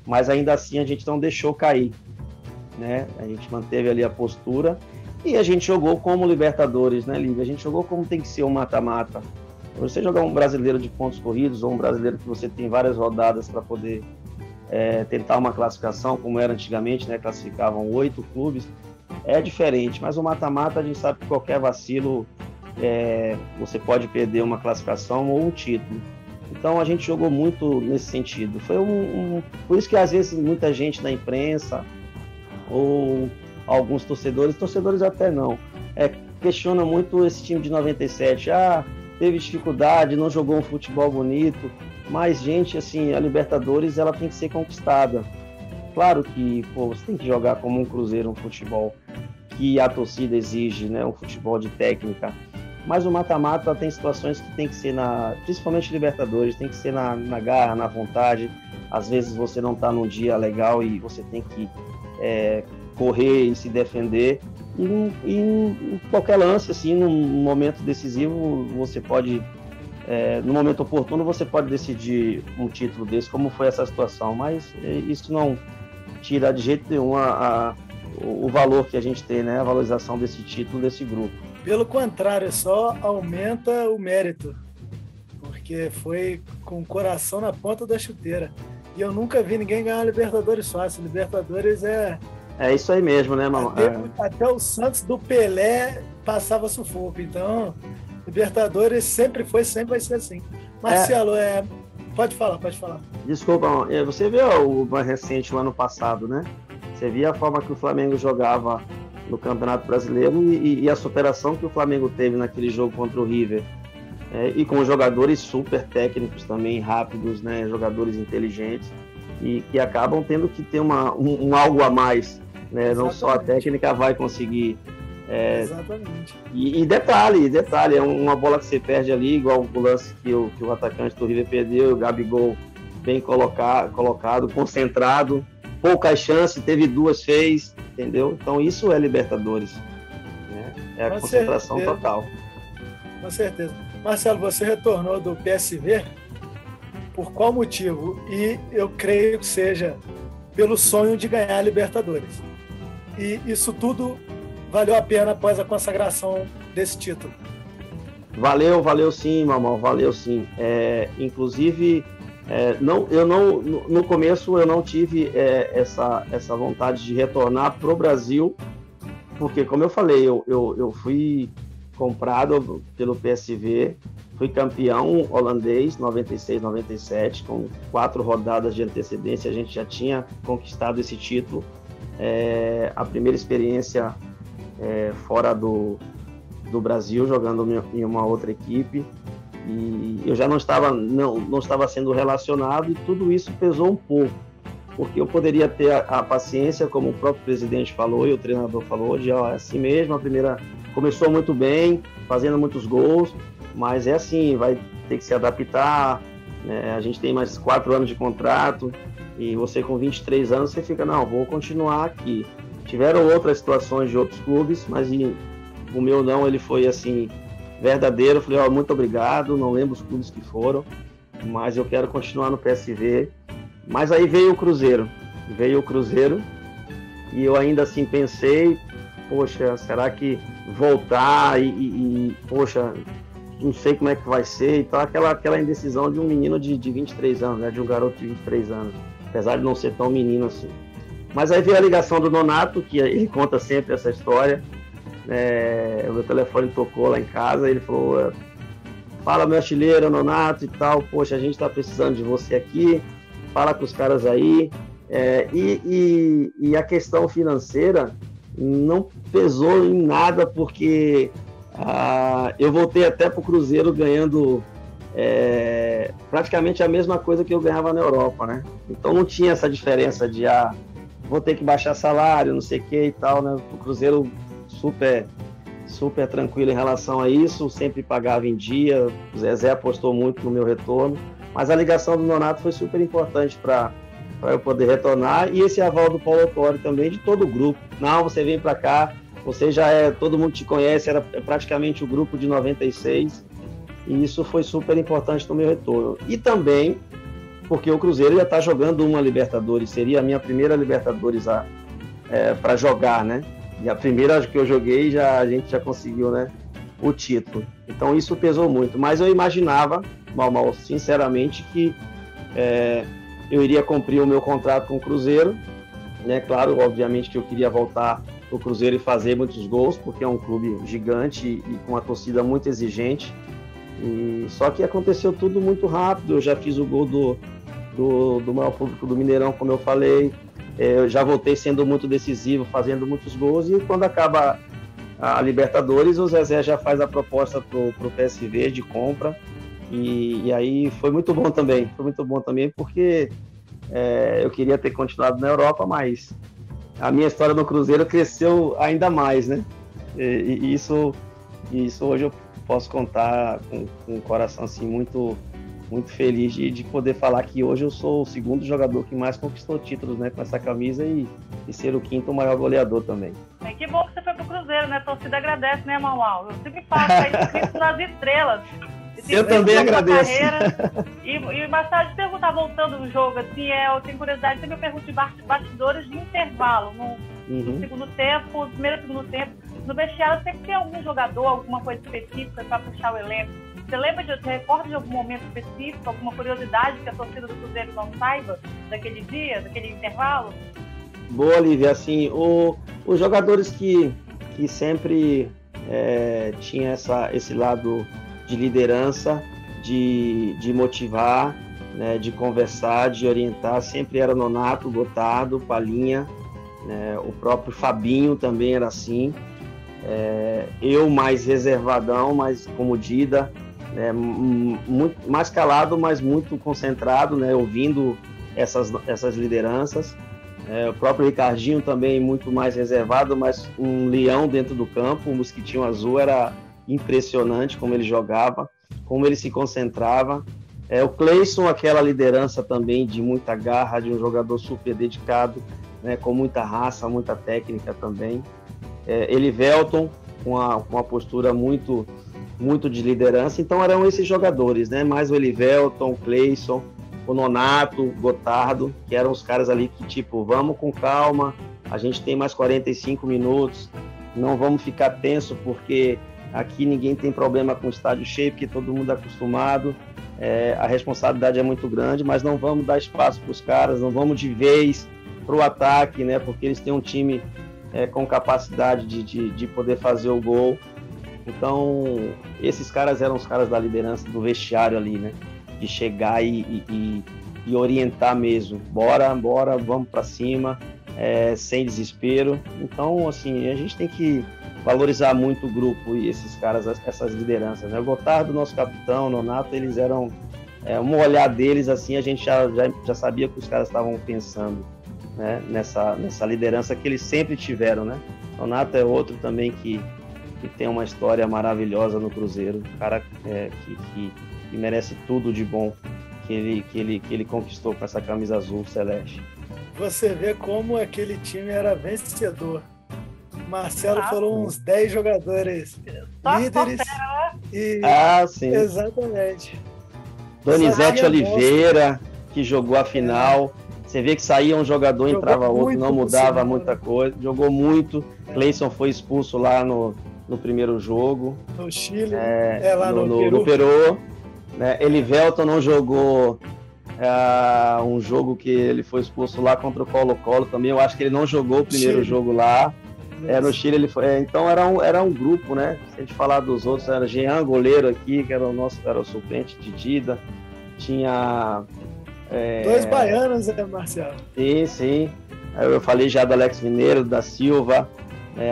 mas ainda assim a gente não deixou cair, né? A gente manteve ali a postura, e a gente jogou como Libertadores, né, Lívia? A gente jogou como tem que ser um mata-mata. Você jogar um brasileiro de pontos corridos, ou um brasileiro que você tem várias rodadas para poder tentar uma classificação, como era antigamente, né? Classificavam 8 clubes, é diferente. Mas o mata-mata, a gente sabe que qualquer vacilo, você pode perder uma classificação ou um título. Então a gente jogou muito nesse sentido. Foi por isso que às vezes muita gente da imprensa, ou alguns torcedores até não, questiona muito esse time de 97. Teve dificuldade, não jogou um futebol bonito, mas, gente, assim, a Libertadores, ela tem que ser conquistada. Claro que, você tem que jogar como um Cruzeiro, um futebol que a torcida exige, né, um futebol de técnica, mas o mata-mata tem situações que tem que ser, principalmente Libertadores, tem que ser na garra, na vontade. Às vezes você não está num dia legal e você tem que correr e se defender. E em qualquer lance, assim, num momento decisivo, você pode, no momento oportuno, você pode decidir um título desse, como foi essa situação. Mas isso não tira de jeito nenhum o valor que a gente tem, né? A valorização desse título, desse grupo. Pelo contrário, só aumenta o mérito, porque foi com o coração na ponta da chuteira. E eu nunca vi ninguém ganhar Libertadores fácil. Libertadores é isso aí mesmo, né, mamãe? Até o Santos do Pelé passava sufoco. Então, Libertadores sempre foi, sempre vai ser assim. Marcelo, pode falar. Desculpa, você viu o mais recente, o ano passado, né? Você via a forma que o Flamengo jogava no Campeonato Brasileiro e a superação que o Flamengo teve naquele jogo contra o River. E com jogadores super técnicos também, rápidos, né? Jogadores inteligentes e que acabam tendo que ter um algo a mais, né? Não só a técnica vai conseguir. Exatamente. E detalhe, é uma bola que você perde ali, igual o lance que o atacante do River perdeu, o Gabigol bem colocado, concentrado, poucas chances, teve 2, fez, entendeu? Então isso é Libertadores, né? É a concentração total. Com certeza. Marcelo, você retornou do PSV, por qual motivo? E eu creio que seja pelo sonho de ganhar a Libertadores. E isso tudo valeu a pena após a consagração desse título? Valeu sim, Mamão, valeu sim. Inclusive, no começo eu não tive essa vontade de retornar para o Brasil, porque, como eu falei, eu fui comprado pelo PSV, fui campeão holandês 96-97, com 4 rodadas de antecedência, a gente já tinha conquistado esse título. A primeira experiência fora do Brasil, jogando em uma outra equipe, e eu já não estava sendo relacionado, e tudo isso pesou um pouco, porque eu poderia ter a paciência, como o próprio presidente falou e o treinador falou, de assim mesmo, a primeira começou muito bem, fazendo muitos gols, mas é assim, vai ter que se adaptar, né? A gente tem mais 4 anos de contrato, e você com 23 anos, você fica, não, vou continuar aqui. Tiveram outras situações de outros clubes, mas o meu não, ele foi assim, verdadeiro. Eu falei, muito obrigado, não lembro os clubes que foram, mas eu quero continuar no PSV. Mas aí veio o Cruzeiro, e eu ainda assim pensei, poxa, será que voltar poxa, não sei como é que vai ser. Então aquela indecisão de um menino de 23 anos, né, de um garoto de 23 anos, apesar de não ser tão menino assim. Mas aí veio a ligação do Nonato, que ele conta sempre essa história. O meu telefone tocou lá em casa, ele falou, fala, meu artilheiro, Nonato e tal, poxa, a gente está precisando de você aqui, fala com os caras aí. E a questão financeira não pesou em nada, porque eu voltei até para o Cruzeiro ganhando praticamente a mesma coisa que eu ganhava na Europa, né? Então não tinha essa diferença de vou ter que baixar salário, não sei o que e tal, né? O Cruzeiro super tranquilo em relação a isso, sempre pagava em dia, o Zezé apostou muito no meu retorno, mas a ligação do Nonato foi super importante para eu poder retornar, e esse aval do Paulo Autori também, de todo o grupo. Não, você vem para cá, você já todo mundo te conhece, era praticamente o grupo de 96, e isso foi super importante no meu retorno. E também porque o Cruzeiro já está jogando uma Libertadores, seria a minha primeira Libertadores para jogar, né? E a primeira que eu joguei, a gente já conseguiu, né, o título. Então isso pesou muito, mas eu imaginava, Mal, sinceramente, que eu iria cumprir o meu contrato com o Cruzeiro, né? Claro, obviamente que eu queria voltar para o Cruzeiro e fazer muitos gols, porque é um clube gigante e com uma torcida muito exigente. Só que aconteceu tudo muito rápido. Eu já fiz o gol do maior público do Mineirão, como eu falei. Eu já voltei sendo muito decisivo, fazendo muitos gols, e quando acaba a Libertadores, o Zezé já faz a proposta pro PSV de compra, e aí foi muito bom também, porque eu queria ter continuado na Europa, mas a minha história no Cruzeiro cresceu ainda mais, né? E isso hoje eu posso contar com o coração assim, muito feliz de poder falar que hoje eu sou o segundo jogador que mais conquistou títulos, né, com essa camisa, e e ser o 5º maior goleador também. Que bom que você foi pro Cruzeiro, né? A torcida agradece, né, Mauá? Eu sempre falo que tá escrito nas estrelas. Eu também agradeço. E Marcelo, de perguntar, voltando no jogo, assim, eu tenho curiosidade, sempre eu pergunto de bastidores de intervalo, no segundo tempo, no primeiro e segundo tempo. No vestiário, sempre tem algum jogador, alguma coisa específica para puxar o elenco. Você recorda de algum momento específico, alguma curiosidade que a torcida do Cruzeiro não saiba daquele dia, daquele intervalo? Boa, Lívia. Assim, os jogadores que sempre tinha esse lado de liderança, de motivar, né, de conversar, de orientar, sempre era Nonato, Gotardo, Palinha, né, o próprio Fabinho também era assim. Eu mais reservadão, mais como Dida, né, muito mais calado, mas muito concentrado, né, ouvindo essas lideranças. O próprio Ricardinho também muito mais reservado, mas um leão dentro do campo. O Mosquitinho Azul era impressionante como ele jogava, como ele se concentrava. O Cleison, aquela liderança também de muita garra, de um jogador super dedicado, né, com muita raça, muita técnica também. Elivelton, com uma postura muito de liderança. Então eram esses jogadores, né? Mais o Elivelton, o Cleison, o Nonato, o Gotardo, que eram os caras ali que, tipo, vamos com calma, a gente tem mais 45 minutos, não vamos ficar tenso, porque aqui ninguém tem problema com o estádio cheio, porque todo mundo é acostumado, a responsabilidade é muito grande, mas não vamos dar espaço para os caras, não vamos de vez para o ataque, né? Porque eles têm um time com capacidade de poder fazer o gol. Então, esses caras eram os caras da liderança do vestiário ali, né? De chegar e orientar mesmo. Bora, vamos para cima, sem desespero. Então, assim, a gente tem que valorizar muito o grupo e esses caras, essas lideranças, né? O Gotardo, nosso capitão, o Nonato, eles eram... um olhar deles, assim, a gente já sabia que os caras estavam pensando, né? Nessa liderança que eles sempre tiveram, né? O Nonato é outro também que tem uma história maravilhosa no Cruzeiro, um cara que merece tudo de bom que ele conquistou com essa camisa azul celeste. Você vê como aquele time era vencedor. Marcelo falou uns 10 jogadores líderes. Sim. Exatamente. Donizete Oliveira, que jogou a final. Você vê que saía um jogador, entrava outro, não mudava muita coisa. Jogou muito. Cleison foi expulso lá no primeiro jogo. No Chile, lá no Peru. Né? Elivelton não jogou um jogo que ele foi expulso lá contra o Colo-Colo também. Eu acho que ele não jogou o primeiro jogo lá. No Chile ele foi. Então era um grupo, né? Se a gente falar dos outros, era Jean, goleiro aqui, que era o suplente de Dida. Tinha. 2 baianos, né, Marcelo? Sim. Eu falei já do Alex Mineiro, da Silva.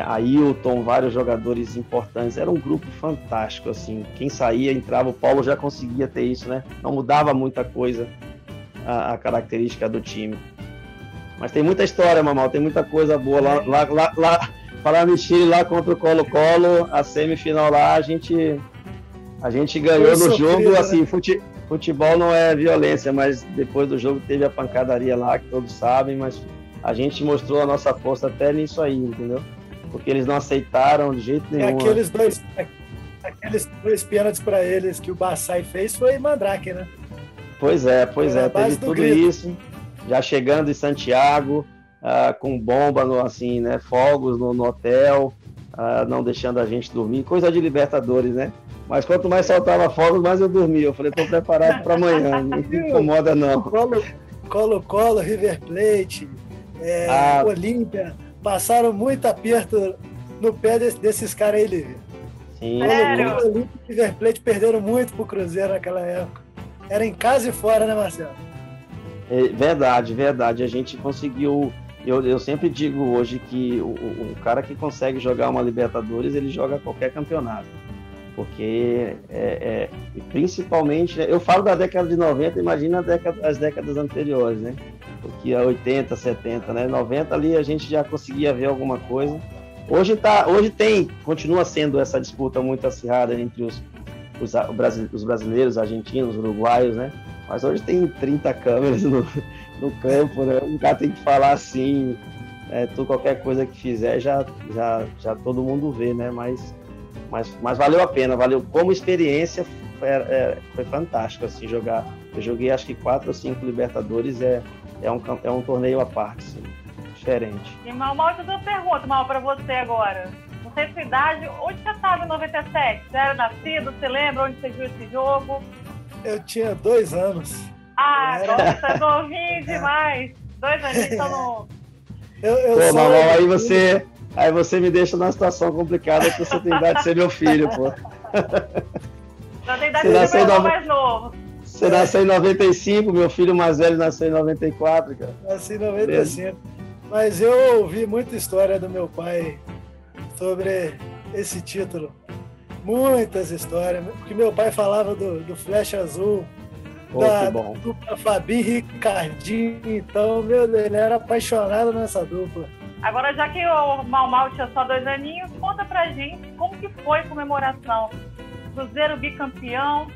Ailton, vários jogadores importantes. Era um grupo fantástico, assim. Quem saía, entrava, o Paulo já conseguia ter isso, né? Não mudava muita coisa a característica do time. Mas tem muita história, Mamal, tem muita coisa boa lá falar no Chile, lá contra o Colo-Colo, a semifinal lá, a gente ganhou no jogo, assim, futebol não é violência, mas depois do jogo teve a pancadaria lá, que todos sabem, mas a gente mostrou a nossa força até nisso aí, entendeu? Porque eles não aceitaram de jeito nenhum. Aqueles dois pênaltis para eles que o Bassai fez foi Mandrake, né? Pois é, teve tudo grito. Isso. Já chegando em Santiago, com bomba, assim, né? Fogos no hotel, não deixando a gente dormir. Coisa de Libertadores, né? Mas quanto mais soltava fogos, mais eu dormia. Eu falei, estou preparado para amanhã, não me incomoda não. Colo-Colo, River Plate, Olímpia, passaram muito aperto no pé desses caras aí, Lívia. Sim. Colo-Colo, Olímpia e River Plate perderam muito pro Cruzeiro naquela época. Era em casa e fora, né, Marcelo? Verdade. A gente conseguiu... Eu sempre digo hoje que o cara que consegue jogar uma Libertadores, ele joga qualquer campeonato. Porque, principalmente, eu falo da década de 90, imagina as décadas anteriores, né? Porque 80, 70, né? 90 ali a gente já conseguia ver alguma coisa. Hoje continua sendo essa disputa muito acirrada entre os brasileiros, argentinos, uruguaios, né? Mas hoje tem 30 câmeras no campo, né? O cara tem que falar assim, qualquer coisa que fizer, já todo mundo vê, né? Mas valeu a pena, valeu como experiência, foi fantástico, assim, jogar. Eu joguei acho que 4 ou 5 Libertadores, é um torneio à parte, assim, diferente. E Mal, eu tenho uma pergunta, Mal, pra você agora. Não sei sua idade, onde você estava em 97? Você era nascido, você lembra onde você viu esse jogo? Eu tinha 2 anos. Nossa, novinho demais. 2 aninhos, então não... Pô, Mal, aí você me deixa numa situação complicada, porque você tem idade de ser meu filho, pô. Já tem idade de ser meu irmão mais novo. Você nasceu em 95, meu filho mais velho nasceu em 94, cara. Nasci em 95. Mas eu ouvi muita história do meu pai sobre esse título. Muitas histórias. Porque meu pai falava do Flecha Azul, da dupla Fabinho e Ricardinho. Então, meu Deus, ele era apaixonado nessa dupla. Agora, já que o Mal tinha só 2 aninhos, conta pra gente como que foi a comemoração. Cruzeiro bicampeão,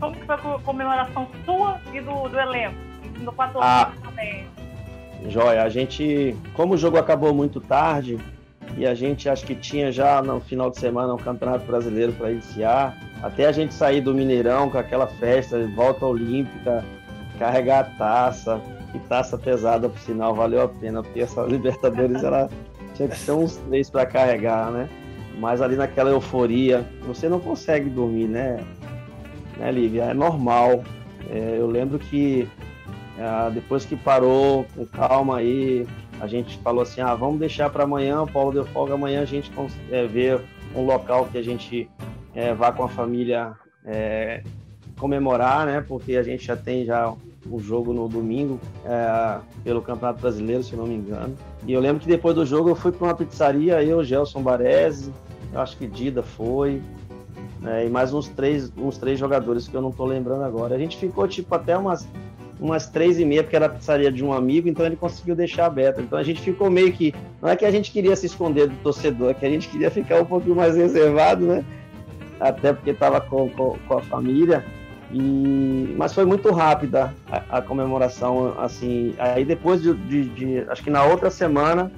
como que foi a comemoração sua e do elenco? Do patrocínio também. Joia, a gente, como o jogo acabou muito tarde, e a gente acho que tinha já no final de semana um Campeonato Brasileiro para iniciar, até a gente sair do Mineirão com aquela festa, volta olímpica, carregar a taça, e taça pesada, por sinal, valeu a pena, porque essa Libertadores ela tinha que ser uns 3 para carregar, né? Mas ali naquela euforia, você não consegue dormir, né, Lívia? É normal. Eu lembro que depois que parou, com calma aí, a gente falou assim, vamos deixar para amanhã, o Paulo deu folga, amanhã a gente vê um local que a gente vá com a família comemorar, né? Porque a gente já tem o jogo no domingo pelo Campeonato Brasileiro, se não me engano. E eu lembro que depois do jogo eu fui para uma pizzaria, eu, Gelson Baresi, eu acho que Dida foi, e mais uns três jogadores que eu não estou lembrando agora. A gente ficou tipo até umas 3h30, porque era a pizzaria de um amigo, então ele conseguiu deixar aberto. Então a gente ficou meio que... Não é que a gente queria se esconder do torcedor, é que a gente queria ficar um pouquinho mais reservado, né? Até porque estava com a família. Mas foi muito rápida a comemoração, assim. Aí depois de acho que na outra semana,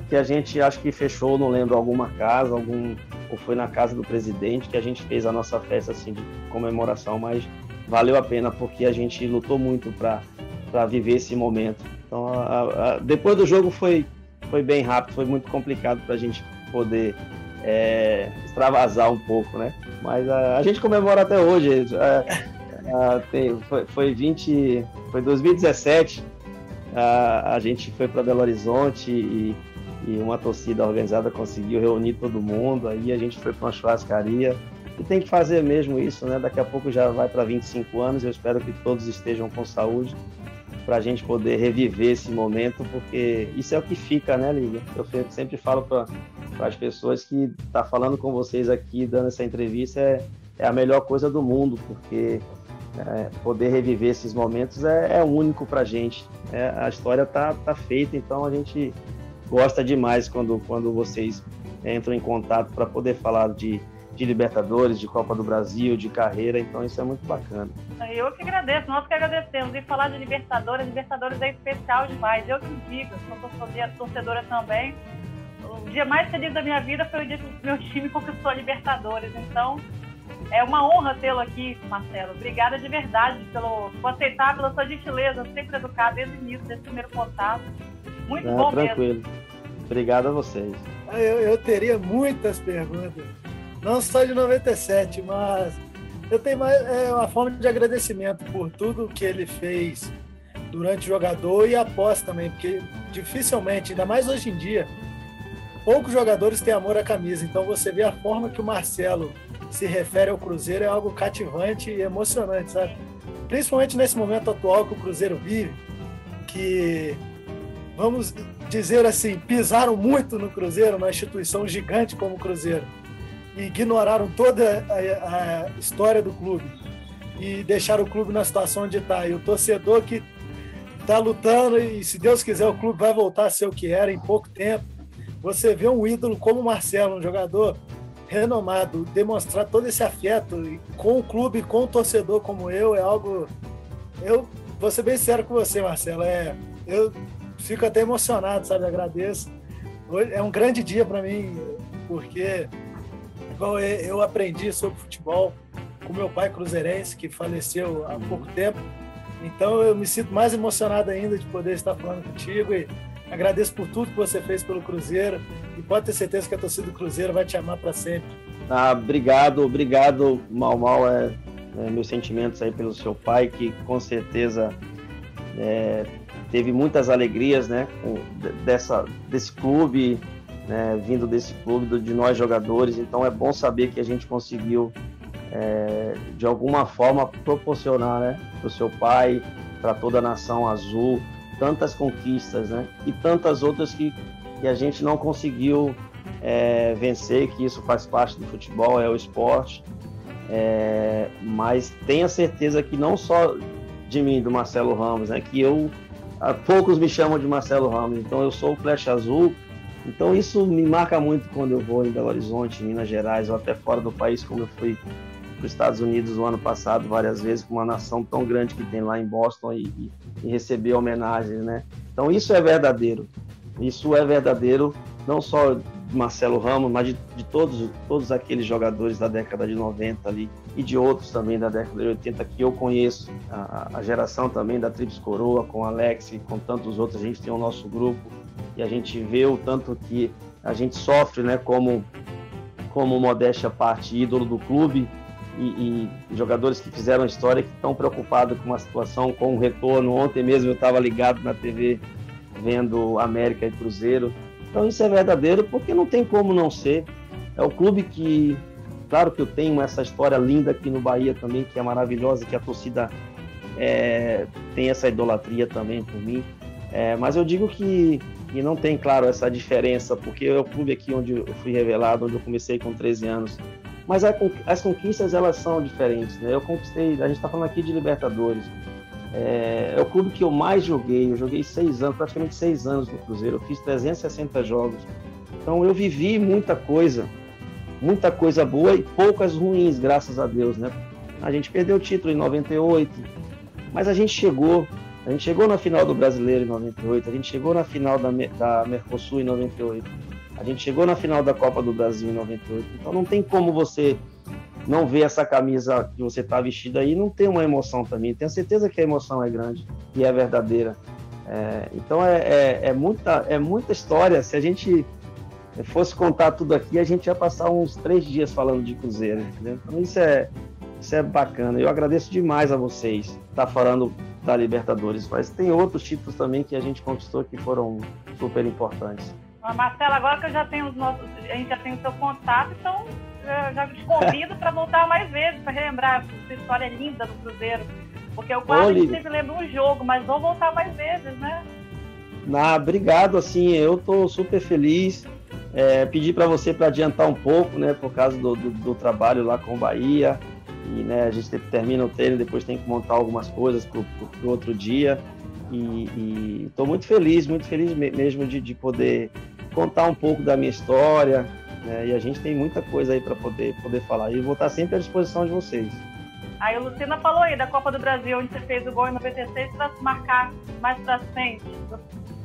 que a gente acho que fechou, não lembro, alguma casa, ou foi na casa do presidente, que a gente fez a nossa festa assim, de comemoração, mas valeu a pena, porque a gente lutou muito para viver esse momento. Então, depois do jogo foi bem rápido, foi muito complicado para a gente poder extravasar um pouco, né? Mas a gente comemora até hoje. Foi 2017, a gente foi para Belo Horizonte e uma torcida organizada conseguiu reunir todo mundo, aí a gente foi para uma churrascaria, e tem que fazer mesmo isso, né? Daqui a pouco já vai para 25 anos, eu espero que todos estejam com saúde, para a gente poder reviver esse momento, porque isso é o que fica, né, Lívia? Eu sempre falo para as pessoas que tá falando com vocês aqui, dando essa entrevista, é a melhor coisa do mundo, porque poder reviver esses momentos é único para a gente. A história tá feita, então a gente gosta demais quando vocês entram em contato para poder falar de Libertadores, de Copa do Brasil, de carreira, então isso é muito bacana. Eu que agradeço, nós que agradecemos. E falar de Libertadores é especial demais. Eu que digo, sou torcedora também. O dia mais feliz da minha vida foi o dia que o meu time conquistou a Libertadores, então é uma honra tê-lo aqui, Marcelo. Obrigada de verdade por aceitar, pela sua gentileza, sempre educado desde o início, desse primeiro contato. Muito bom tranquilo. Mesmo. Obrigado a vocês. Eu teria muitas perguntas, não só de 97, mas eu tenho mais uma forma de agradecimento por tudo que ele fez durante o jogador e após também, porque dificilmente, ainda mais hoje em dia, poucos jogadores têm amor à camisa, então você vê a forma que o Marcelo se refere ao Cruzeiro é algo cativante e emocionante, sabe? Principalmente nesse momento atual que o Cruzeiro vive, que, vamos dizer assim, pisaram muito no Cruzeiro, uma instituição gigante como o Cruzeiro, e ignoraram toda a história do clube e deixaram o clube na situação onde está. E o torcedor que está lutando, e se Deus quiser o clube vai voltar a ser o que era em pouco tempo. Você vê um ídolo como o Marcelo, um jogador renomado, demonstrar todo esse afeto com o clube, com o torcedor como eu, é algo... Eu vou ser bem sério com você, Marcelo, eu fico até emocionado, sabe? Agradeço. Hoje é um grande dia para mim, porque igual eu aprendi sobre futebol com meu pai cruzeirense, que faleceu há pouco tempo. Então eu me sinto mais emocionado ainda de poder estar falando contigo e agradeço por tudo que você fez pelo Cruzeiro e pode ter certeza que a torcida do Cruzeiro vai te amar para sempre. Obrigado, Mal, meus sentimentos aí pelo seu pai, que com certeza teve muitas alegrias, né, desse clube, né, vindo desse clube, de nós jogadores. Então é bom saber que a gente conseguiu de alguma forma proporcionar, né, para o seu pai, para toda a nação azul, tantas conquistas, né, e tantas outras que a gente não conseguiu vencer, que isso faz parte do futebol, é o esporte, mas tenha certeza que não só de mim, do Marcelo Ramos, né, que poucos me chamam de Marcelo Ramos, então eu sou o Flecha Azul, então isso me marca muito quando eu vou em Belo Horizonte, em Minas Gerais, ou até fora do país, como eu fui para os Estados Unidos no ano passado várias vezes, com uma nação tão grande que tem lá em Boston e receber homenagens, né? Então isso é verdadeiro, não só de Marcelo Ramos, mas de todos aqueles jogadores da década de 90 ali, e de outros também da década de 80 que eu conheço, a geração também da Tríplice Coroa, com Alex e com tantos outros. A gente tem o nosso grupo e a gente vê o tanto que a gente sofre, né, como modéstia à parte, ídolo do clube, e jogadores que fizeram história, que estão preocupados com uma situação, com um retorno. Ontem mesmo eu estava ligado na TV vendo América e Cruzeiro. Então isso é verdadeiro, porque não tem como não ser. É o clube que, claro que eu tenho essa história linda aqui no Bahia também, que é maravilhosa, que a torcida tem essa idolatria também por mim. Mas eu digo que não tem, claro, essa diferença, porque é o clube aqui onde eu fui revelado, onde eu comecei com 13 anos. Mas as conquistas, elas são diferentes, né? Eu conquistei, a gente está falando aqui de Libertadores. É o clube que eu mais joguei. Eu joguei 6 anos, praticamente 6 anos no Cruzeiro. Eu fiz 360 jogos. Então eu vivi muita coisa boa e poucas ruins, graças a Deus, né? A gente perdeu o título em 98, mas a gente chegou na final do Brasileiro em 98, a gente chegou na final da Mercosul em 98, a gente chegou na final da Copa do Brasil em 98. Então não tem como você não ver essa camisa que você está vestido aí, não tem uma emoção também. Tenho certeza que a emoção é grande e é verdadeira. Então é muita história. Se a gente fosse contar tudo aqui, a gente ia passar uns 3 dias falando de Cruzeiro, entendeu? Então isso é bacana. Eu agradeço demais a vocês estar falando da Libertadores, mas tem outros títulos também que a gente conquistou que foram super importantes. Marcelo, agora que eu já tenho a gente já tem o seu contato, então eu já te convido para voltar mais vezes, para relembrar essa história linda do Cruzeiro. Porque eu quase sempre lembro um jogo, mas vou voltar mais vezes, né? Obrigado, assim, eu tô super feliz. Pedi para você para adiantar um pouco, né, por causa do trabalho lá com o Bahia. E, né, a gente termina o treino, depois tem que montar algumas coisas pro outro dia. E estou muito feliz mesmo de poder contar um pouco da minha história, né? E a gente tem muita coisa aí para poder falar. E vou estar sempre à disposição de vocês. Aí o Lucena falou aí da Copa do Brasil, onde você fez o gol em 96, para marcar mais para frente,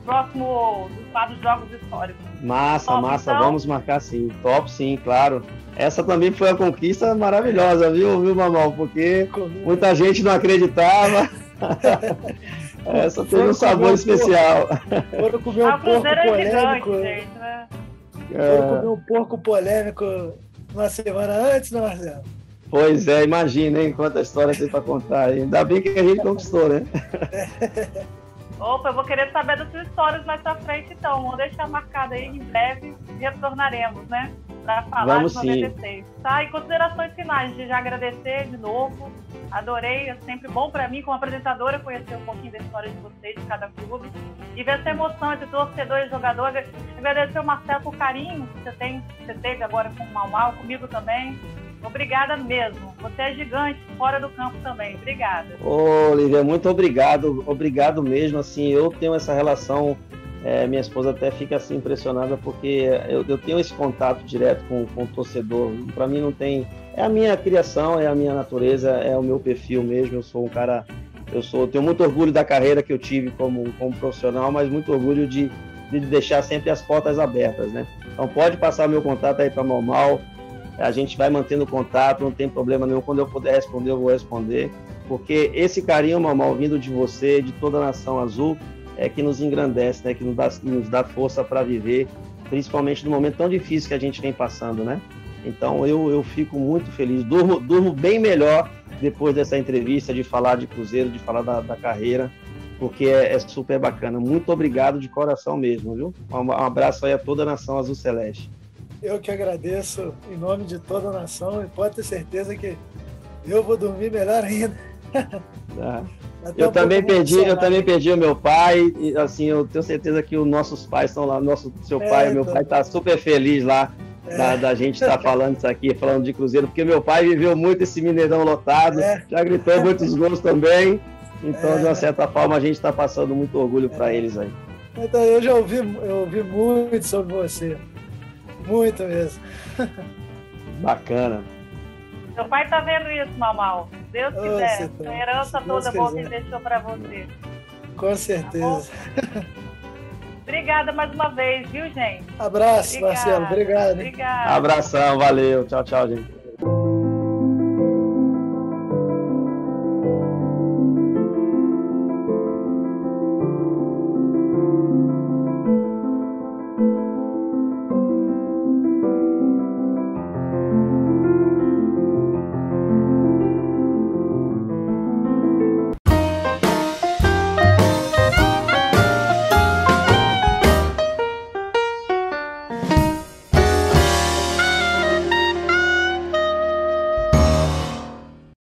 próximo dos 4 jogos históricos. Massa, então? Vamos marcar sim. Top sim, claro. Essa também foi uma conquista maravilhosa, viu, Mamal? Porque muita gente não acreditava. Essa teve um sabor especial. Foram comer um porco polêmico. Gente, né? Foram comer um porco polêmico uma semana antes, né, Marcelo? Pois é, imagina, hein? Quanta história tem para contar. Ainda bem que a gente conquistou, né? Opa, eu vou querer saber das suas histórias mais pra frente, então. Vamos deixar marcado aí, em breve retornaremos, né? Para falar Vamos, de 96. Sim. Tá? E considerações finais, de já agradecer de novo. Adorei, é sempre bom para mim, como apresentadora, conhecer um pouquinho da história de vocês, de cada clube. E ver essa emoção entre torcedor e jogador. Agradecer ao Marcelo por o carinho que você teve agora com o Mal, comigo também. Obrigada mesmo. Você é gigante, fora do campo também. Obrigada. Ô, Lívia, muito obrigado. Obrigado mesmo. Assim, eu tenho essa relação, minha esposa até fica assim impressionada, porque eu tenho esse contato direto com o torcedor. Para mim não tem... É a minha criação, é a minha natureza, é o meu perfil mesmo. Eu sou um cara Eu tenho muito orgulho da carreira que eu tive como profissional, mas muito orgulho de deixar sempre as portas abertas, né? Então pode passar meu contato aí para Mau, a gente vai mantendo contato, não tem problema nenhum, quando eu puder responder, eu vou responder, porque esse carinho, Mau, vindo de você, de toda a Nação Azul, é que nos engrandece, né? Que nos dá força para viver, principalmente no momento tão difícil que a gente vem passando, né? Então eu fico muito feliz, durmo bem melhor depois dessa entrevista, de falar de Cruzeiro, de falar da carreira, porque é super bacana. Muito obrigado de coração mesmo, viu? Um abraço aí a toda a Nação Azul Celeste. Eu que agradeço em nome de toda a nação, e pode ter certeza que eu vou dormir melhor ainda. Tá. Eu também perdi o meu pai, e assim, eu tenho certeza que os nossos pais estão lá, meu pai está super feliz lá da gente estar falando isso aqui, falando de Cruzeiro, porque meu pai viveu muito esse Mineirão lotado, já gritou muitos gols também, então de uma certa forma a gente está passando muito orgulho para eles aí. Então, eu ouvi muito sobre você, muito mesmo. Bacana. Seu pai tá vendo isso, Mau. Deus quiser. A herança toda boa que ele deixou para você. Com certeza. Tá, obrigada mais uma vez, viu, gente? Abraço, Marcelo. Obrigado. Obrigada. Abração, valeu. Tchau, tchau, gente.